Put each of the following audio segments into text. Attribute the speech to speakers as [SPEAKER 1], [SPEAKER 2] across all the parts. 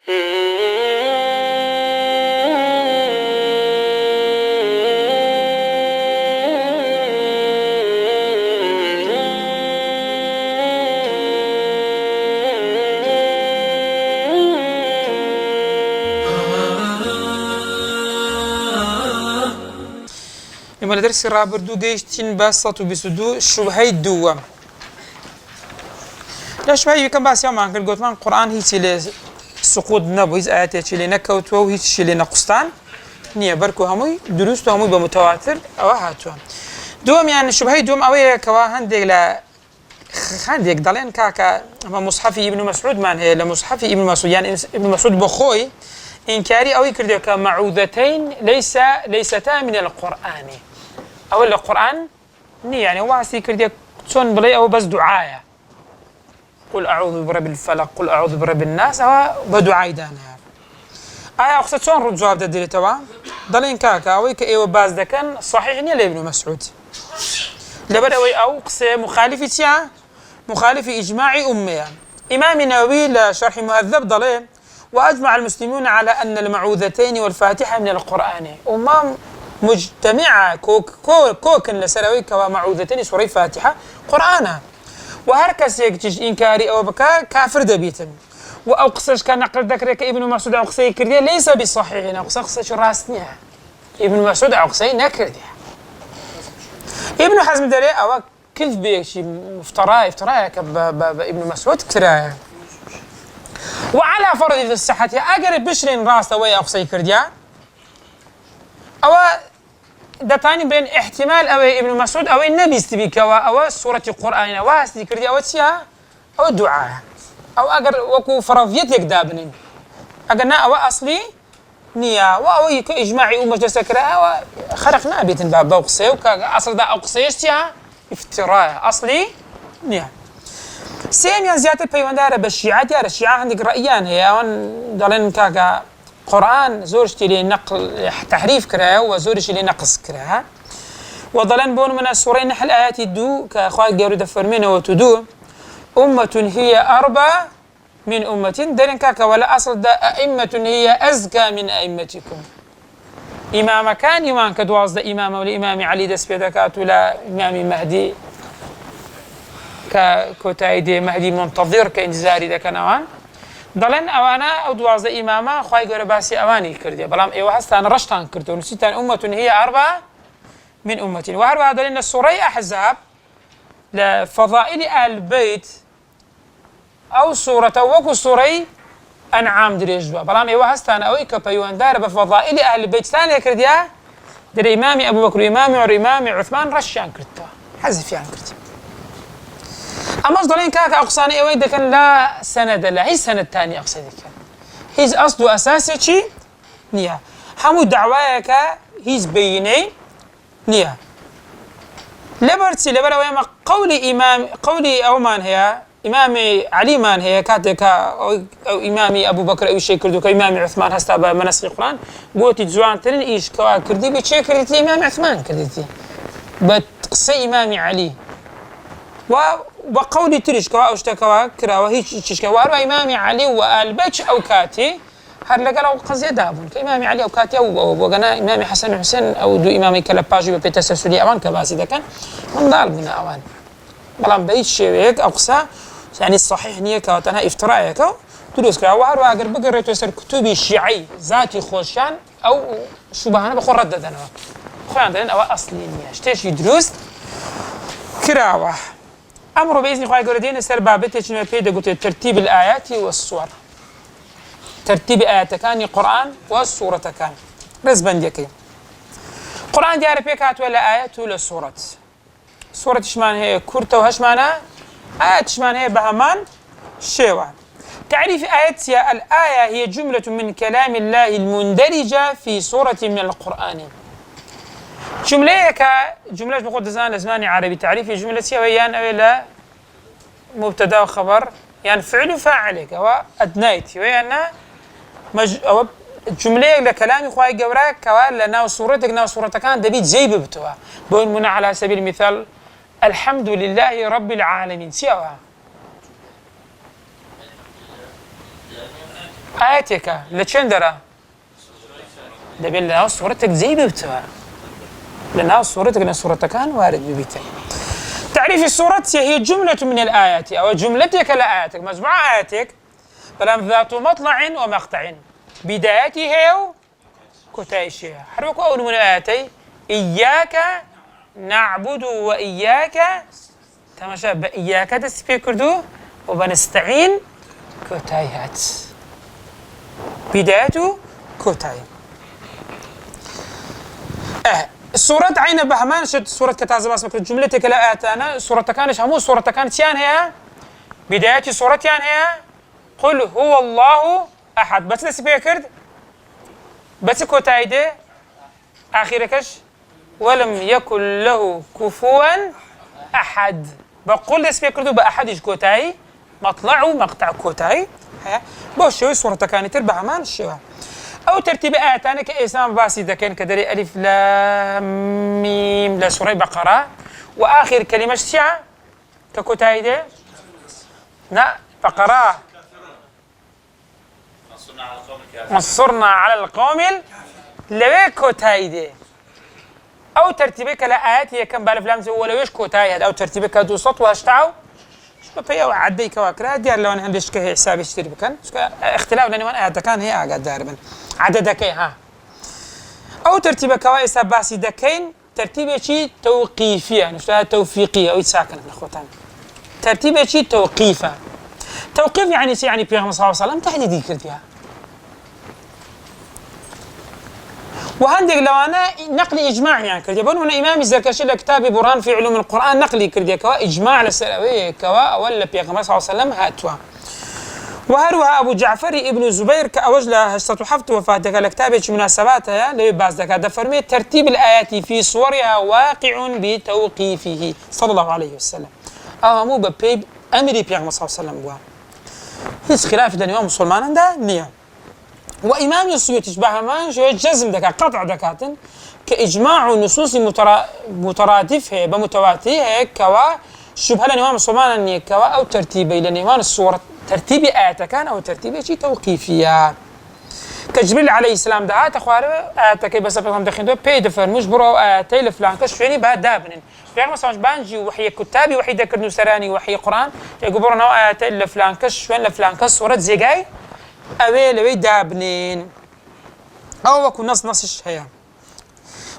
[SPEAKER 1] لما ندرس رابردو جيشتين باسطو بسدو شبهي الدوام لا شبهي يمكن باس يوم عن قلت من القرآن هي اللي سقوط نبو هي آيات اللي نكوت وهي اللي نقصتان نية بركو هموي دروس هموي بمتواتر أو هاتوا دوام يعني شبهي دوام أوي كوا هندق لا هندق ضلين كاكا مصحفي ابن مسعود من هي لمصحفي ابن مسعود يعني ابن مسعود بخوي إنكاري أوي كرديو كمعوذتين ليستا من القرآن أو القرآن ني يعني واسي كرديو تون بلي أو بس دعاية قل أعوذ برب الفلق قل أعوذ برب الناس أو بدعاء دانا آية أخذت شون رد جواب دادي توا ضلين كاكا أوي كأيوة باز دكان صحيح ني لابن مسعود لبدا أوي أو قصة مخالف إجماع أمي إمام النووي لشرح مهذب ضلين وأجمع المسلمون على أن المعوذتين والفاتحة من القرآن أمام مجتمعة كوكن لسروي كمعوذتين سوري فاتحة قرآن وهركس يكتش إنكاري أو بكا كافر دبيتم وأقصش كان نقل ذكرك ابن مسعود أقصي كردية ليس بصحيح أقصش راسنيها ابن مسعود أقصي نكردية ابن حزم دري أو كذب يكشي افتراء ابن مسعود كراية وعلى فرض في الصحة أقرب بشرين راس ويا أقصي كرديا أو دتاني بين احتمال أو ابن مسعود أو النبي استبيك أو سورة القرآن أو استبي كرديا أو تيا أو دعاء أو أقر وكو فرضيت يكدابنين أقرنا أو أصلي نية أو إجماعي ومجلس كرا أو خرقنا بيت باب أقصي وكأصل دا أقصيش تيا افتراء أصلي نية سيم يا زيادة بيواندارة بالشيعة ديار الشيعة عندك رأيان هي دالين كاكا قرآن زورش لي نقل تحريف كراه وزورش لي نقص كراه وضلن بون من السورين نحل آيات الدو كأخوات جارو دفرمين وتدو أمة هي أربع من أمة دالين كاكا ولا أصل دا أئمة هي أزكى من أئمتكم إمام كان يمان كدواز دا إمام والإمام علي دس بيدكات ولا إمام مهدي كوتايدي مهدي منتظر كإنتظاري دا كنوان ضلن أوانا أو دوازة إمامة خواهي قرى باسي أواني كردية بلام إيوه هستان رشتان كردو نسيتان أمة هي أربعة من أمة وأربعة ضلن السوري أحزاب لفضائل آل البيت أو سورة وكو سوري أنعام دريجوا بلام إيوه هستان أوي كبيوان دار بفضائل آل البيت ثانية كردية در إمامي أبو بكر إمامي وإمامي عثمان رشان كردوا حذف يعني كردية أما ضلين كاكا أقصاني أوي كان لا سند لا هي سند تاني أقصد كان هيز أصله أساسي شيء نيا همو دعواك هيز بيني نيا لبرتي لبرا ويما قولي أو من هي إمامي علي من هي كاتك أو إمامي أبو بكر أو شيء كردو كإمامي عثمان هستابا منسخ القرآن قوتي جوان ترين إيش كوا كردي بتشي كردتي إمام عثمان كردتي بتقصي إمامي علي وقولي تريش كوا أشتكوا كرا وهيش تشكوا وأربع إمامي علي والبيتش أو كاتي هر لقلوا قضية دابون كإمامي علي أو كاتي أو وقنا إمامي حسن حسين أو دو إمامي كلاباجي بتسلسلي أوان كباسي ده كان من ضال من أوان بلام بيتش هيك أقصى يعني الصحيح نية كواتنا افتراء كوا تدرس كرا وأربع أجر بقرة تسر كتبي الشيعي ذاتي خوشان أو شبهنا بخور رددنا خوي عندنا أو أصلي نية اشتيش يدرس كراوة أمر بإذن الله قردين سر بابتش نبيد قلت ترتيب الآيات والصور ترتيب آيات كان القرآن والسورة كان رزبان ديكي القرآن ديار بيكات ولا آيات ولا سورة سورة شمان هي كورتا وهشمانا آيات شمان هي بهمان شيوة تعريف آيات الآية هي جملة من كلام الله المندرجة في سورة من القرآن جملة جملة بقول دزان لزماني عربي تعريفي جملة ويان أولا مبتدا وخبر يعني فعل وفاعل أو أدنيت ويان أو جملة لكلامي خواي جوراك كوا لنا وصورتك نا وصورتك كان دبيت زي ببتوا بقول منا على سبيل المثال الحمد لله رب العالمين سيوا آياتك لتشندرا دبل لنا صورتك زي بيبتها لأنها صورتك لأن صورتك كان وارد ببيتها. تعريف الصورة هي جملة من الآيات أو جملتك لآياتك مجموعة آياتك فلم ذات مطلع ومقطع بدايتها وكتائشها. حرفك أول من الآياتي إياك نعبد وإياك تماشى إياك تسبي كردو وبنستعين كتايات بدايته كتاي. الصورة عين بهمان شد صورة كتازم اسمك جملتك لا آتانا صورة كانش همو صورة كانت يان هي بداية صورة يان هي قل هو الله أحد بس تسبي كرد بس كتايده آخركش ولم يكن له كفوا أحد بقول تسبي كردو بأحدش كتاي مطلعه مقطع كوتاي بوشوي صورة كانت بهمان شو أو ترتيب آيات أنا كإسلام باسي ده كان كدري ألف لام ميم لسورة بقرة وآخر كلمة شيعة ككوتاي ده لا بقرة نصرنا على القوم لوي كوتاي ده أو ترتيبك لآيات هي كم بالف لام ولا ويش كوتاي هذا أو ترتيبك دو صوت واشتعوا فيا وعدي كواكرا ديار لو أنا عندش كه حساب يشتري بكن اختلاف لأني وأنا أتكان هي أقعد داربا عدد كي ها أو ترتيب كوائس باسي دكين ترتيب شيء توقيفية نشتها توفيقية أو ساكنة الأخوتان ترتيب شيء توقيفة توقيف يعني شيء يعني بيغمس صلى الله عليه وسلم تحديدي كرديها وهندق لو أنا نقل إجماع يعني كردي بقول من إمام الزركشي لكتاب برهان في علوم القرآن نقلي كردي كوا إجماع لسلوي كوا ولا بيغمس صلى الله عليه وسلم هاتوا وهروها أبو جعفر ابن الزبير كأوجله ستحفظ وفاتك لكتابة مناسباتها لباس دكا دفرمي ترتيب الآيات في صورها واقع بتوقيفه صلى الله عليه وسلم مو ببيب أمري بيغمس صلى الله عليه وسلم هيس خلاف ده الإمام مسلمان ده نية وإمام السيوطي تشبه ما شوية جزم دكا قطع دكاتن كإجماع النصوص مترادفة بمتواتيه كوا شبه الإمام مسلمان كوا أو ترتيبي للإمام الصورة ترتيب آيات كان أو ترتيب شيء توقيفية كجبريل عليه السلام دعاء تخوار آيات كي بس بهم دخين دو بيد فرموش برو آياتي لفلان كشفيني بعد دابنن في مثلا بانجي وحي كتابي وحي ذكر نسراني وحي قرآن يقولون نوع آياتي لفلان كشفين لفلان كصورة زيجاي أوي لوي دابنين أو وكو نص هيا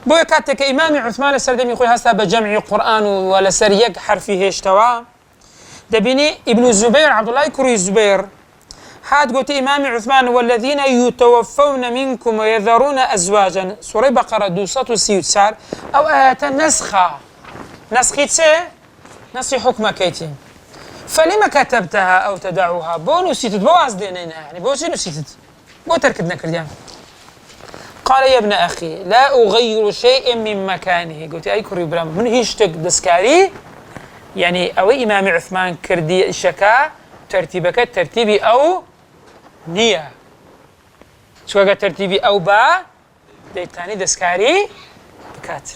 [SPEAKER 1] بوي كاتك إمام عثمان السردمي يقول هسا بجمع قرآن ولا سريق حرفي هيش توا دبيني ابن الزبير عبد الله كري الزبير هاد قلت إمام عثمان والذين يتوفون منكم ويذرون أزواجا سورة بقرة دوسات وسيوتسار أو آيات نسخة نسخي تسي نسخي حكمة كيتين فلما كتبتها أو تدعوها بو نسيتت بو عزدينينا يعني بو شي نسيتت بو تركتنا كرديان قال يا ابن أخي لا أغير شيء من مكانه قلت أي كري برام من هيشتك دسكاري يعني أو إمام عثمان كردي الشكا ترتيبك ترتيبي أو نية شو ترتيبي أو با ديتاني دسكاري بكات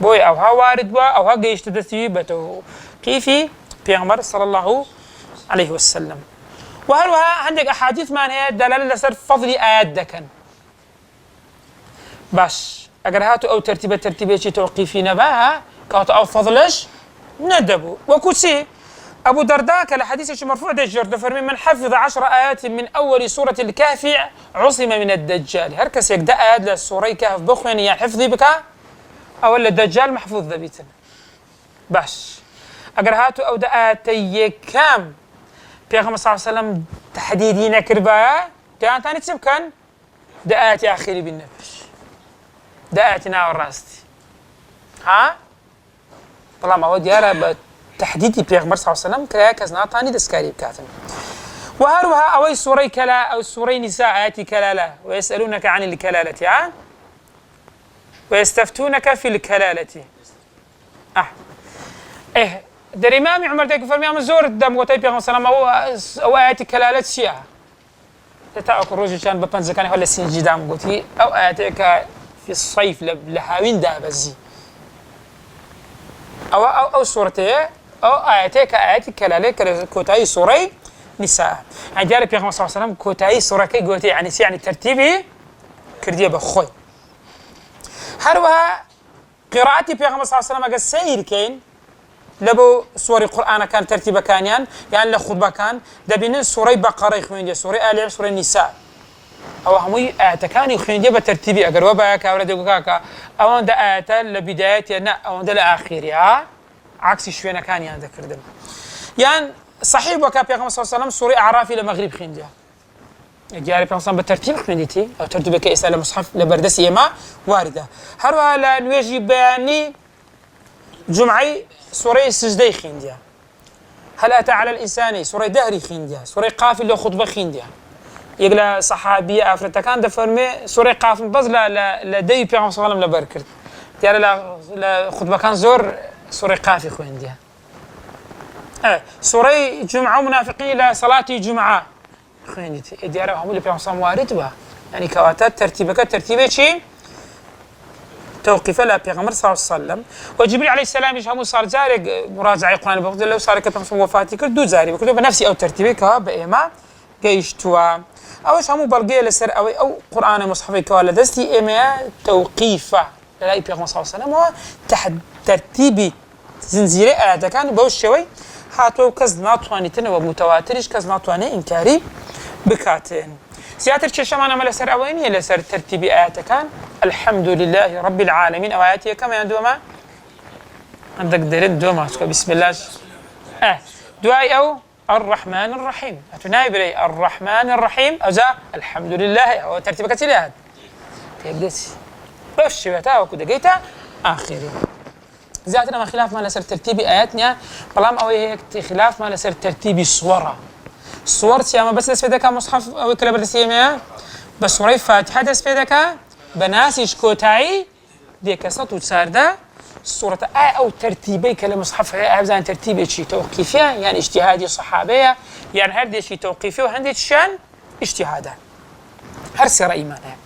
[SPEAKER 1] بوي أو ها وارد با أو ها جيش تدسي بتو كيفي بيغمر صلى الله عليه وسلم وهل عندك أحاديث ما هي دلالة لسر فضل آيات دكن باش أجر هاتو أو ترتيبي شي توقيفي نباها كاتو أو فضلش ندبوا وكسي أبو درداء كالحديث مرفوع دجر فرمي من حفظ 10 آيات من أول سورة الكهف عصم من الدجال هركس يقدأ آيات للسورة كهف بخوين يعني حفظي بك أو الدجال محفوظ ذبيتنا باش أقر هاتو أو دآتي كام بيغمر صلى الله عليه وسلم تحديدين كربايا دآن تاني تسيب كان دآتي آخري بالنفش دآتي ناو الراستي ها طالما هو ديارة بتحديد بيغمر صلى الله عليه وسلم كلا كزنا تاني دسكاري بكاتم وهروها أوي سوري كلا أو سوري نساء آياتي كلالة ويسألونك عن الكلالة ها ويستفتونك في الكلالة إيه در إمام عمر تيك فرمي أم زور دم قتي بيغمر صلى الله عليه وسلم أو آياتي كلالة شيعة تتأكل رجل كان ببنزكاني ولا سنجي دام قتي أو آياتك في الصيف لحاوين دابزي أو سورتي أو آياتي كآياتي كلالة كوتاي سوري نساء يعني ديار بيغمبر صلى الله عليه وسلم كوتاي سورة كي قوتي يعني ترتيبي كرديه بخوي هروها قراءتي بيغمبر صلى الله عليه وسلم أجا سير كين لبو سورة القرآن كان ترتيبه كان يعني لخطبة كان دبين سورة بقرة يخوين سورة آل عمران سورة النساء أو همي آتكان يخوين بترتيبي أجر وبا كأولاد وكاكا أو عند آت لبداية نا أو عند الآخرة عكس شوينا كان يعني ذكر يعني صحيح وكا بيغمبر صلى الله عليه وسلم سورة أعراف إلى مغرب خينديا جاري بيغمبر بالترتيب خينديتي أو ترتيب كيس على مصحف لبردسية ما واردة هروها لا نواجه بياني جمعي سورة سجدي خينديا هل أتى على الإنسان سورة دهري خينديا سورة قاف اللي خطبة خينديا يقلا صحابية أفرتا كان دفرمي سورة قاف بز لا دي بيغمبر صلى الله عليه وسلم لبركرت ديار لا خطبة كان زور سورة قاف خينديا سورة جمعة منافقين إلى صلاة جمعة خيندي ديارة هم اللي بيعملوا صام وارد بها يعني كواتات ترتيبك شيء توقيف لا بيغمر صلى الله عليه وسلم وجبريل عليه السلام يجي صار زارق مراجعة القرآن بفضل الله وصار كتب وفاتي كل دو زاري بكتب بنفسي أو ترتيبك بإما جيشتوا أو إيش همو بلقي لسر أو قرآن مصحفي كوالا دستي إما توقيفة لا بيغمر صلى الله عليه وسلم هو تحت ترتيبي زنزيري آيات كان بوش شوي هاتو كز ناتواني تنو متواترش كز ناتواني إنكاري بكاتين سياتر تشمانا ملا سر أويني لسر ترتيب آيات كان الحمد لله رب العالمين أو آياتي كما يندوما عندك دليل دوما بسم الله دعاء أو الرحمن الرحيم أتنايب لي الرحمن الرحيم أو زا الحمد لله أو ترتيب كتير تبدس بفش بتا وكده جيتا آخري زيادة ما خلاف ما لسر ترتيب آياتنا بلام أو هيك خلاف ما لسر ترتيب الصورة الصور سيما بس دسبيدك مصحف أو كلا برسيمة بس سورة فاتحة دسبيدك بناسيش كوتاي ديك سطو تساردا سورة آية أو ترتيبي كلا مصحف هذا ترتيبي شيء توقيفية يعني اجتهادي صحابية يعني هردي شيء توقيفي وهندي شان اجتهادا هرسي رأي معناه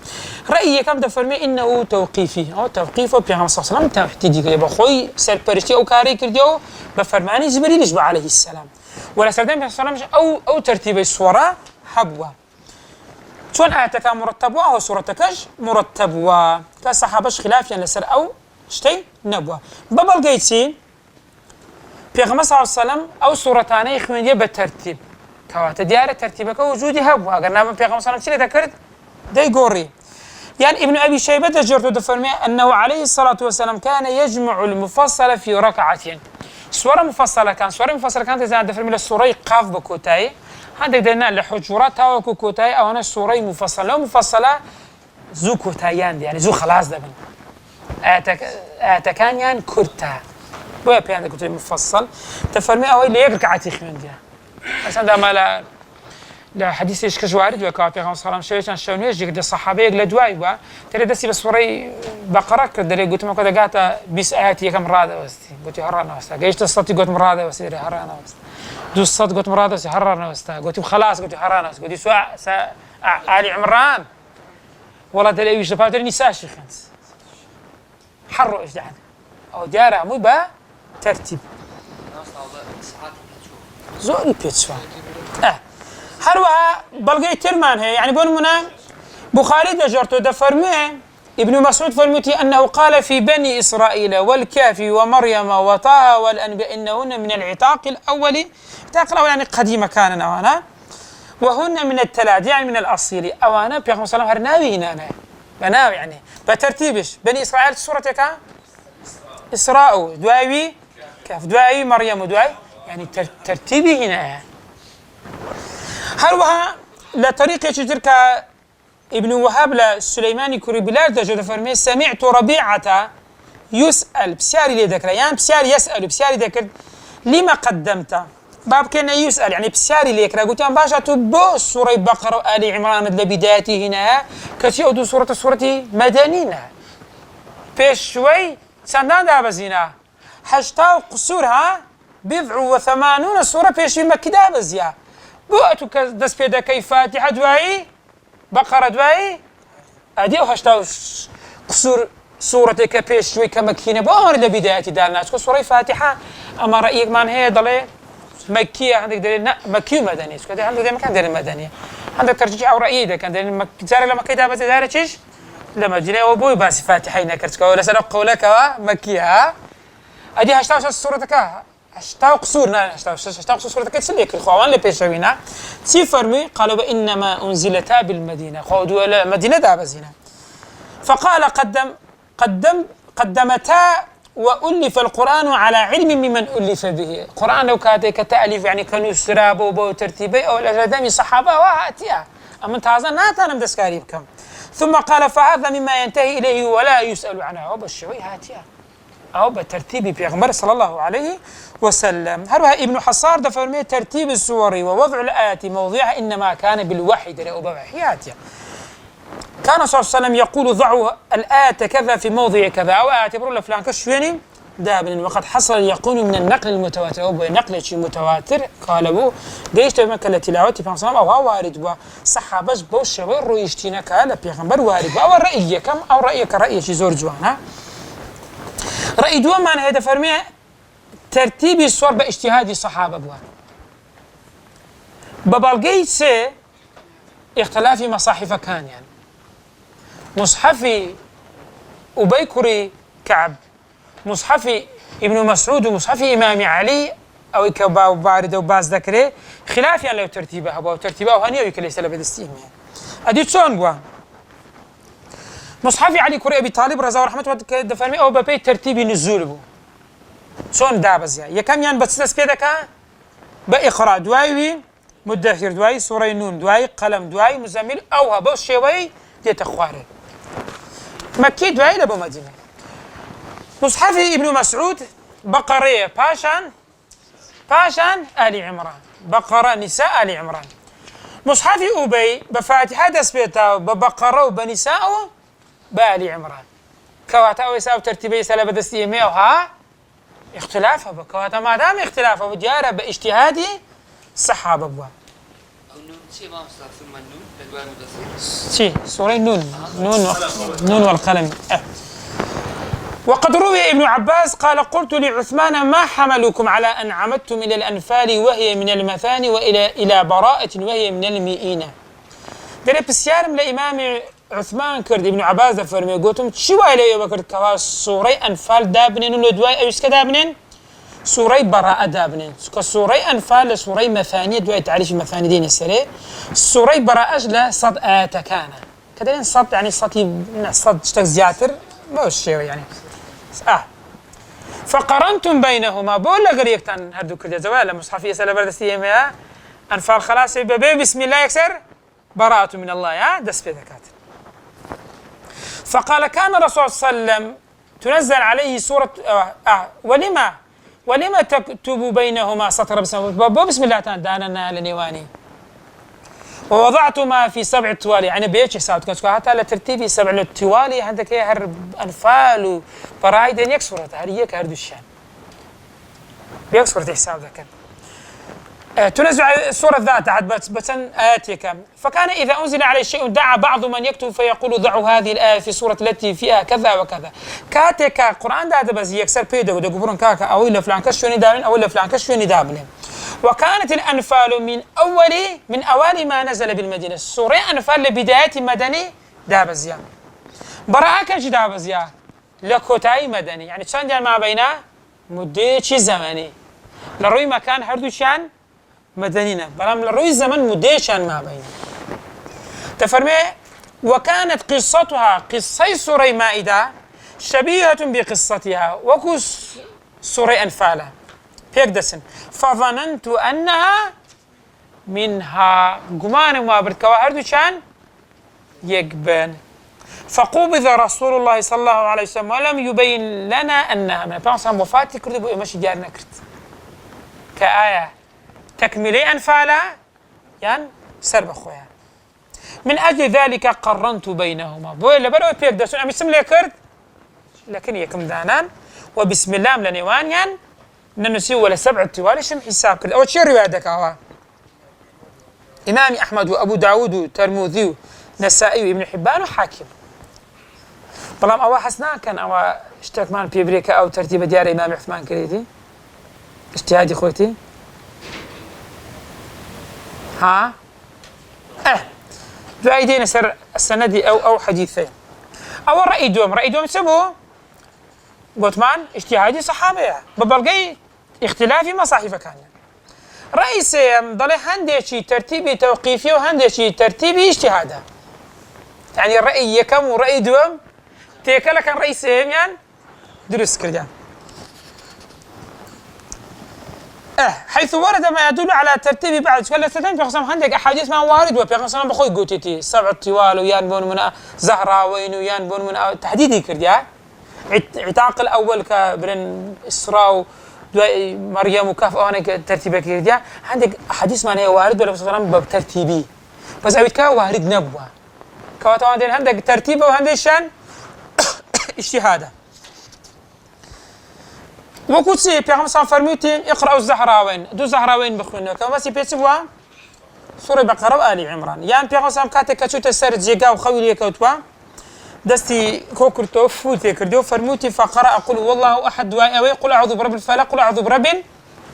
[SPEAKER 1] رأيي كم دفرمي إنه توقيفي أو توقيفه بيغمبر صلى الله عليه وسلم تحتدي كده بخوي سر برشتي أو كاري كرديو بفرماني جبريل يجب عليه السلام ولا سردين صلى الله عليه وسلم أو ترتيب الصورة حبوة شون آياتك مرتبة أو صورتكش مرتبة كالصحابش خلاف يعني لسر أو شتي نبوة ببل جيتسي بيغمبر صلى الله عليه وسلم أو صورتاني يخوين بالترتيب كواتا ديارة ترتيبك وجودي هبوة قلنا بيغمبر صلى الله عليه وسلم ذكرت داي قوري يعني ابن أبي شيبة جرت دفرمي أنه عليه الصلاة والسلام كان يجمع المفصل في ركعتين سورة مفصلة كانت إذا دفرمي للسورة قاف بكوتاي عندك دينا لحجراتها وكوتاي أو أنا سورة مفصلة ومفصلة زو كوتايان يعني زو خلاص دبن آتكان يعني كرتا ويا بيان كوتاي مفصل تفرمي أو اللي يركعتي خيون ديا مثلا دام لا حديث إيش كجوارد وكا بيغمبر صلى الله عليه وسلم شونيش جيك الصحابة لدواي با ترى دسي بسوري بقرة كدري قلت ما كذا قاتا بيس آياتي كم مرادة وستي قلت هرانا وستا جيش الصوت قلت مرادة وستي هرانا وستا دو الصوت قلت مرادة وستي هرانا وستا قلت خلاص قلت هرانا وستا قلت سواء آل عمران والله دلي ويش دفاتر نساء شيخنس حروا إيش دحين أو جارة مو با ترتيب زوري بيتسوا هروها بلغي ترمان هي يعني بون منا بخاري دجرتو دفرمه ابن مسعود فرمتي أنه قال في بني إسرائيل والكافي ومريم وطه والأنبياء إنهن من العتاق الأول عتاق الأول يعني قديمة كان أوانا وهن من التلاد يعني من الأصيل أوانا بيغمبر صلى الله عليه وسلم هرناوي هنا بناوي يعني بترتيبش بني إسرائيل سورة كا إسراء دواوي كاف دواوي مريم دواوي يعني ترتيبي هنا هروها لطريقة تلك ابن وهاب لسليماني كوريبلار دجو فرمي سمعت ربيعة يسأل بسياري لي ذكر يعني بسياري يسأل بسياري ذكر لما قدمت باب كان يسأل يعني بسياري لي ذكر قلت باشا تبو سورة بقرة وآل عمران مدل بدايته هنا كتيودو سورة مدنينة بيش شوي سندان دابزينا حشتا قصورها 87 سورة بيش في مكة دابزيا بوأتو دس بيدا كي فاتحة دواي بقرة دواي أديو هشتا قصور سورة كبيش شوي كمكينة بأمر لبداية دالناس سورة فاتحة أما رأيك من هي ضلي مكية عندك دليل مكي ومدني سكوت عندك دليل مكان دليل مدني عندك ترجيح أو رأيي ده كان دليل زار لما كده بس زار تشيش لما جينا أبوي بس فاتحين كرتك ولا سرق قولك مكية أدي هشتاوش صورتك هشتاو قصورنا هشتاو قصور صورتك تسليك الخوان اللي بيشوينا سي فرمي قالوا بإنما أنزلتا بالمدينة خودوا ولا مدينة دابزينة فقال قدمتا وألف القرآن على علم ممن ألف به القرآن لو كاتك تأليف يعني كانوا سرابه وترتيبه أو الأجدام صحابة وهاتيا أما تازا ناتانا بدسكاري بكم ثم قال فهذا مما ينتهي إليه ولا يسأل عنه أو بالشوي هاتيا أو بترتيب بيغمبر صلى الله عليه وسلم هروها ابن حصار دفرمي ترتيب السور ووضع الآيات موضعها إنما كان بالوحي أو بوحياتها كان صلى الله عليه وسلم يقول ضعوا الآية كذا في موضع كذا أو اعتبروا له فلان كشويني دابن وقد حصل يقول من النقل المتواتر أو نقل شيء متواتر قال أبو جيش مكة تلاوتي في صلى أو وارد وصحابة بوش ورويشتينا كلا بيغمبر وارد أو رأيي كم أو رأيك رأي شي زور جوانا رأي دوما معنى هذا فرمي ترتيب الصور باجتهاد الصحابة بوا ببالغي سي اختلاف مصاحف كان يعني مصحف أبيكري كعب مصحف ابن مسعود ومصحف إمام علي أو كبا بارد وباز ذكره خلاف يعني لو ترتيبها بوا ترتيبها وهني ويكليس لبدستيم يعني أدي تسون بوا مصحف علي كري أبي طالب رضا ورحمة الله دفرمي أو ببي ترتيب نزول بو شون دابز يعني يكم يعني بتسلس كده كا بإقراء دواي مدثر دواي سورة نون دواي قلم دواي مزمل أو هبوش شوي دي تخواري مكي دواي لبو مدينة مصحف ابن مسعود بقرية باشان آل عمران بقرة نساء آل عمران مصحف أبي بفاتحة دسبيتا ببقرة وبنساء بآل عمران كواتا أو يساو ترتيبي سلبة دستيمي وها اختلافها بكواتا ما دام اختلافها بجارة باجتهاد الصحابة بوا
[SPEAKER 2] ثم النون للواء المدثر
[SPEAKER 1] شي سورة نون والقلم وقد روي ابن عباس قال قلت لعثمان ما حملكم على أن عمدتم إلى الأنفال وهي من المثاني إلى براءة وهي من المئين دلي بسيارم لإمام عثمان كرد ابن عباس دفرمي قلتم شو إليه بكرد كوا سورة أنفال دابنين ولدواي أيش كدابنين سورة براءة دابنين كسورة أنفال لسورة مثانية دواي تعريف المثاني دين السري سورة براءة لا صد آتكانا كدلين صد يعني صد اشتك زياتر ما هو الشيء يعني فقرنتم بينهما بولا قريكتان هردو كرد زوال مصحفية سلا بردستيهم يا أنفال خلاص ببي بسم الله يكسر براءة من الله يا دس في ذكات فقال كان الرسول صلى الله عليه وسلم تنزل عليه سورة ولما تكتب بينهما سطر بسم الله دانا لنيواني ووضعتما في 7 توالي يعني بيتش حساب كنت حتى على ترتيبي 7 توالي عندك هي هر انفال وبرايد يكسرت هي كهردو الشان بيكسرت حساب ذاك تنزل السورة ذات عاد بتن آياتي كم فكان إذا أنزل عليه شيء دعا بعض من يكتب فيقول ضعوا هذه الآية في السورة التي فيها كذا وكذا كاتك القرآن ده بس يكسر بيدو ده قبرن كاكا أو إلا فلان كشوني دابلين أو إلا فلان كشوني دابلين وكانت الأنفال من أول ما نزل بالمدينة سورة أنفال لبداية مدني دابزيا براءة كنش دابزيا لكوتاي مدني يعني تشان ما بينه مدة زمني لروي مكان هردوشان مدنينا بلام لروي الزمن مديشان ما بينه تفرمي وكانت قصتها قصة سورة مائدة شبيهة بقصتها وكس سورة أنفال بيقدسن فظننت أنها منها قمان ما بركوا هردوشان يقبن فقبض رسول الله صلى الله عليه وسلم ولم يبين لنا أنها من بانسان وفاتي كرد بو إمشي جارنا كرد كآية تكملي أنفالا يعني سرب أخويا من أجل ذلك قرنت بينهما بويلا برو بيك دسون أمي سم لي كرد لكن يكم دانان وبسم الله ملانيوان يعني ننسي ولا 7 توالي شم حساب كرد أو شي رواية دكاوا إمام أحمد وأبو داود وترمذي ونسائي وابن حبان وحاكم بلام أوا حسنا كان أوا اشترك معنا في بريكا أو ترتيب ديار إمام عثمان كريدي اجتهادي خوتي ها دو سر السندي أو حديثين أو رأي دوم سبو قوتمان اجتهادي صحابة ببلغي اختلافي مصاحف كان رئيس ضل هندشي ترتيبي توقيفي وهندشي ترتيبي اجتهادا يعني الرأي كم ورأي دوم تيكلا كان رئيس يعني درس كردان حيث ورد ما يدل على ترتيب بعض كل سنتين في قسم عندك احاديث ما وارد وفي قسم بخوي قوتيتي سبع طوال ويان بون من زهراوين ويان بون من تحديدي كرديا عتاق الاول كبرن اسراء مريم وكاف انا ترتيبك كرديا عندك احاديث ما هي وارد ولا قسم بترتيبي بس اويت كا وارد نبوه كواتو عندك ترتيبه وهندشان اجتهاده وكوتسي بيغم صار فرميتين اقرأوا الزهراوين دو زهراوين بخوينو كما سي بيتسوا سورة بقرة وآل عمران يعني بيغم صار كاتك كاتو تسر جيغا وخويلي كوتوا دستي كوكرتو فوتي كردو فرموتي فقرأ قل والله أحد وأوي قل أعوذ برب الفلق قل أعوذ برب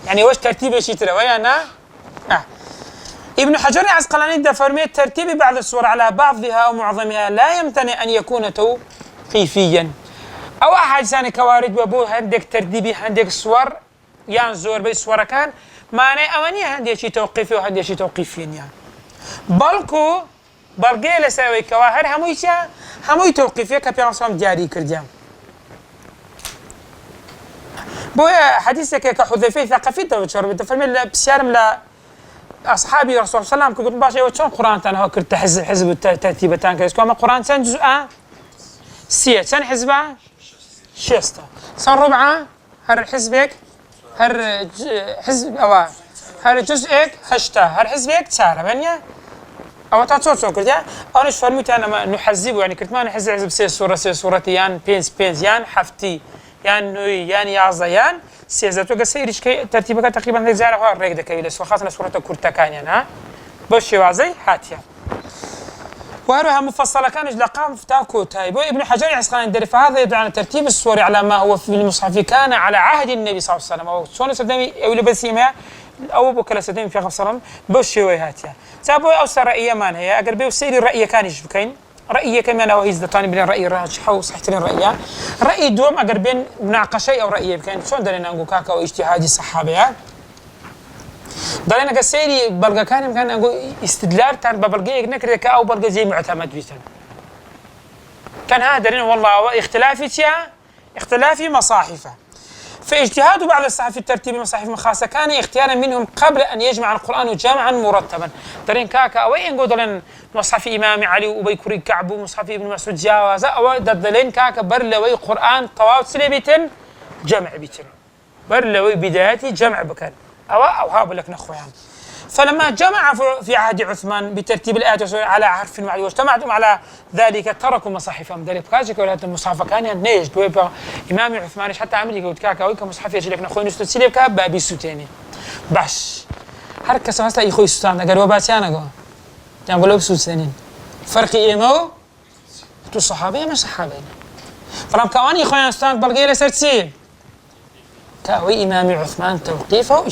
[SPEAKER 1] يعني واش ترتيب شي ترى ويانا ابن حجر العسقلاني ده فرميت ترتيب بعض السور على بعضها أو معظمها لا يمتنع أن يكون توقيفيا أو أحد ثاني كوارد بابو هندك ترتيبي هندك صور يعني زور بي صور كان معنى أواني هندي شيء توقيفي وهندي شيء توقيفيين يعني بلكو بلقي لسوي كواهر هموي توقيفية كبيران صام جاري كرديان بويا حديثك كحذيفي ثقافي توتشر بتفهم بسيارم لا أصحابي رسول الله صلى الله عليه وسلم كنت باشا وشون قرآن تانا كنت حزب الترتيبتان كيس كما قرآن سن جزء سية سن حزبه شيستا صار ربعة هر حزبك هر حزب أو هر جزءك هشتا هر حزبك تسارة بنيا أو تاتصور كرديا أنا إيش فرميت أنا ما نحزبه يعني كنت ما نحزب حزب سي صورة يان بينز يان حفتي يان نوي يان يعزا يان سيزاتو قصيرش كي ترتيبك تقريبا ذيك زارة هو الريق دكاي لس وخاصة صورة كرتا كان يعني ها بوشي وازي هاتيا وهروها مفصلة كان لقام فتاكو تايبو ابن حجر العسقلاني دري فهذا يدل على ترتيب السور على ما هو في المصحف كان على عهد النبي صلى الله عليه وسلم او شلون سدمي او بسيمه او بكلا سدمي في خفصلم بوشي ويهاتيا تابو او رأيه مان هي اقربي وسيري الرأي كان يشبكين رأيه كمان هو يزدطاني بين الرأي الراجح وصحتين الرأي رأي دوم اقربين مناقشة او رأيه كان شلون دلنا نقول كاكا واجتهادي الصحابه ضلينا قسيري بلقى كان أقول استدلال تان ببلقي نكرك أو بلقى زي معتمد بيتنا كان هذا لنا والله اختلافي مصاحفه فاجتهاد بعض الصحف في ترتيب مصاحف خاصة كان اختيارا منهم قبل أن يجمع القرآن جامعا مرتبا دارين كاكا أو ينقول دلين مصحف إمام علي وأبي كري كعب ومصحف ابن مسعود جاوز أو دلين كاكا برلوي قرآن طواوت سليبيتن جمع بيتن برلوي بداياتي جمع بكان أو هاب لك نخوة يعني. فلما جمع في عهد عثمان بترتيب الآيات على حرف واحد واجتمعتم على ذلك تركوا مصاحفهم ذلك كاجك ولا المصحف كان نيج دويبا إمام عثمان حتى عملي قلت كاكا ويك مصحف يجي لك نخوة نستد سيلي كاب بيسوتيني باش حركة سهسة يخوي سوتان قالوا باتيانا قو يعني قالوا بسوتينين فرق إيمو تو صحابي ما صحابين فلما كواني يخوي سوتان بلقي له سرتسي كاوي إمام عثمان توقيفه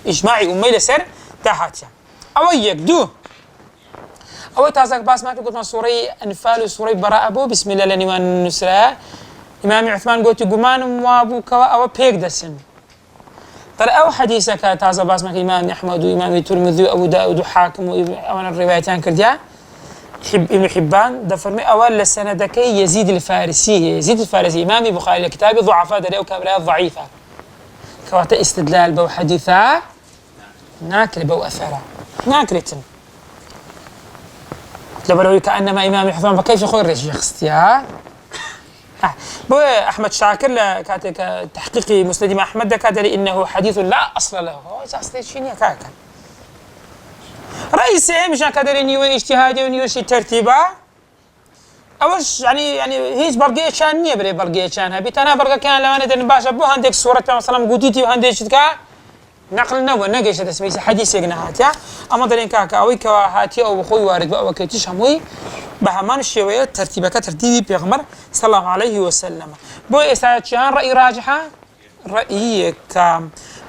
[SPEAKER 1] إجماعي أمي لسر تحت يعني أويك دو أوي تازك باس ما قلت سورة أنفال وسورة براء أبو بسم الله لنوان النسراء إمام عثمان قلت قمان وابوك أو بيك دسن ترى أو حديثك تازك باس ما إمام أحمد وإمام الترمذي وأبو داود وحاكم وأنا الروايتان كرديا ابن حبان دفرمي أول لسندكي يزيد الفارسي إمام البخاري الكتاب ضعفاء دريو كابريات ضعيفة كوات استدلال بو حديثا ناكل بو أثرا ناكلتن لبلوي كأنما إمام عثمان فكيف يخرج يخستيا بو أحمد شاكر كاتك تحقيقي مسند أحمد كادري إنه حديث لا أصل له هو أصل شيء كاكا رئيسي مشان كادري نيوي اجتهادي ونيوي ترتيبه أولش يعني هيج برقية كان نية بري برقية كان هبيت أنا برقة كان لو أنا دن باشا بو هندك صورة مثلا قديتي وهندك شتكا نقل نو نجيش تسميه حديث يجنهات يا أما دلين كاكا أوي كهاتي أو بخوي وارد أو كيتش هموي بهمان الشيوية ترتيبي بيغمر صلى الله عليه وسلم بو إساءة كان رأي راجحة رأيك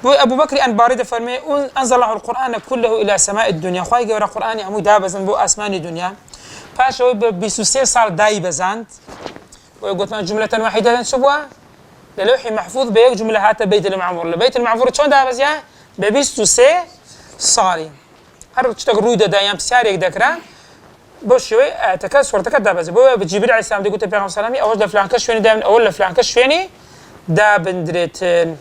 [SPEAKER 1] بو أبو بكر أن بارد فرمي أنزل الله القرآن كله إلى سماء الدنيا خواهي قورا قرآن همو دابزن بو أسمان الدنيا فاشو ب23 سال داي بزاند ويقول جملة واحدة شبوه للوحي محفوظ بيك جملة هاتا بيت المعمور لبيت المعمور شون دابز يا ب23 سالي هر تشتغل رويدا دايام ساريك ذكرى بوشوي اعتكاس صورتك دابز بو بجبريل عليه السلام قلت بيغم سلامي اول فلان كشفيني دائما اول فلان كشفيني دابن دريتن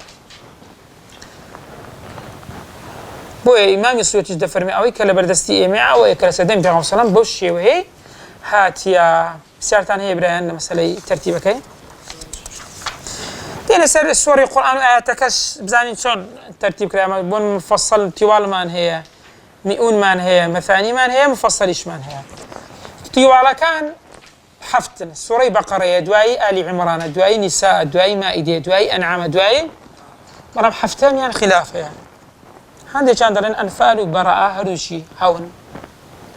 [SPEAKER 1] بو امام يسوي دفرمي اوي كلا بردستي ايمع او كلا سدين بيغم سلام بوشي وهي هاتيا سيارتان هي ابراهيم مساله ترتيبك دينا سر السوري القرآن آياتكش بزانين شون ترتيب كلام بون مفصل طوال مان هي مئون مان هي مثاني مان هي مفصليش مان هي طوال كان حفتن سوري بقرة دواي آل عمران دواي نساء دواي مائدة دواي أنعام دواي مرام حفتن يعني خلافه يعني هندي كان درن أنفال وبراءة هروشي هون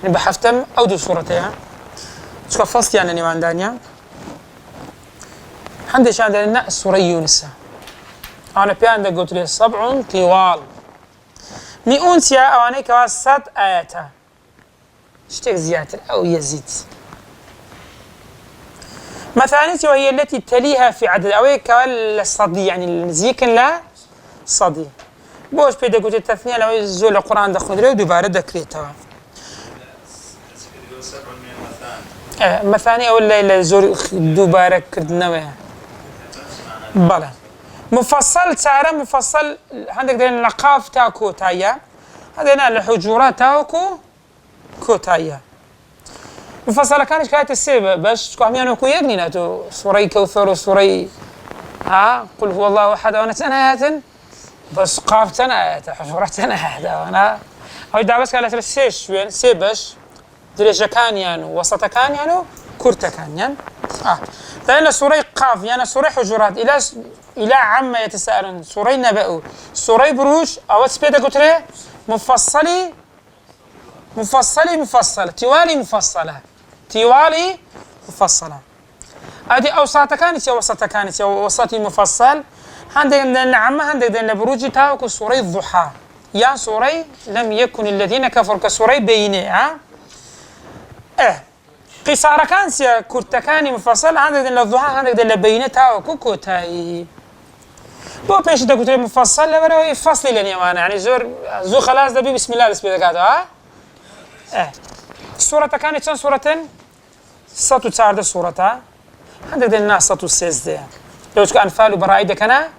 [SPEAKER 1] يعني بحفتم أو دو صورتها شو فصل يعني نيوان دانيا عندي شان لنا سورة يونس أنا بيان دا قلت لي 7 طوال 100 سيا أواني كواسات آياتها اشتك زيادة أو يزيد مثانية وهي التي تليها في عدد أو كوال الصدي يعني زيكن لا صدي بوش بيدا قلت التثنية لو زول القرآن دخل لي ودبارة دكريتها مثانية ولا زول دبارة كردناوها بلى مفصل سارة مفصل عندك دين لقاف تاكو تايا هذا الحجورات تاكو كوتايا مفصل كانش كانت السيبة بس كوهميانو كو يغني ناتو سوري كوثر وسوري قل هو الله احد وانا تنايات بس قاف تنايات حجورات تنايات وانا هاي دا بس قالت السيش وين سيبش دريجة كان يانو وسط كان يانو كورتا كان يان لأن سوري قاف يعني سوري حجرات إلى عما يتساءلون سوري نبأ سوري بروج أو سبيدا قتري مفصلة توالي مفصلة هذه أوساط كانت يا وسط كانت يا وسطي مفصل عندك العامة عندك البروج تاوك سوري الضحى يا سوري لم يكن الذين كفروا كسوري بيني قصارة كانسيا كورتكاني مفصل عندك الضحى عندك البينتها وكوكوتاي بو بيش دا كنت مفصل لبرا فصل لني وانا يعني زو خلاص دبي بسم الله بسم الله سورة كانت شن سورة سطو تسارد سورة عندك الناس سطو السيزدة لو تكون أنفال وبرائد كنا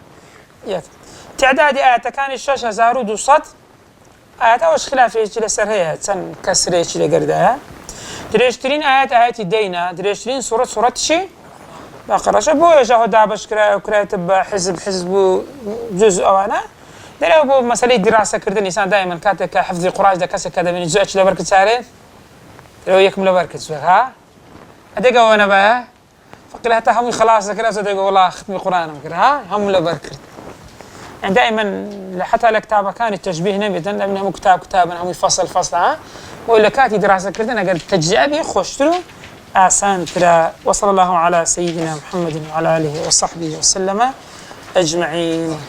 [SPEAKER 1] تعداد آيات كان الشاشة زارو دو سط آيات أوش خلاف إيش لسر هي تن كسر إيش لقردها دريشترين آيات الدينا دريشترين سورة شي بقرأش بو يجاه دابش كراء تبع حزب جزء أوانا دري بو مسألة دراسة كرد الإنسان دائما كاتك حفظ القرآن إذا كسر كذا من جزء لبركة سارين لو يكمل بركة سوها أديك وانا بقى فقلها تهم خلاص كذا صدق والله ختم القرآن مكرها هم لبركة يعني دائما حتى الكتابة كان التشبيه نبي لأنه كتابا هم فصل ولا كاتي دراسة كردنا قال تجزئة بي خوشتلو آسان ترى وصلى الله على سيدنا محمد وعلى آله وصحبه وسلم أجمعين.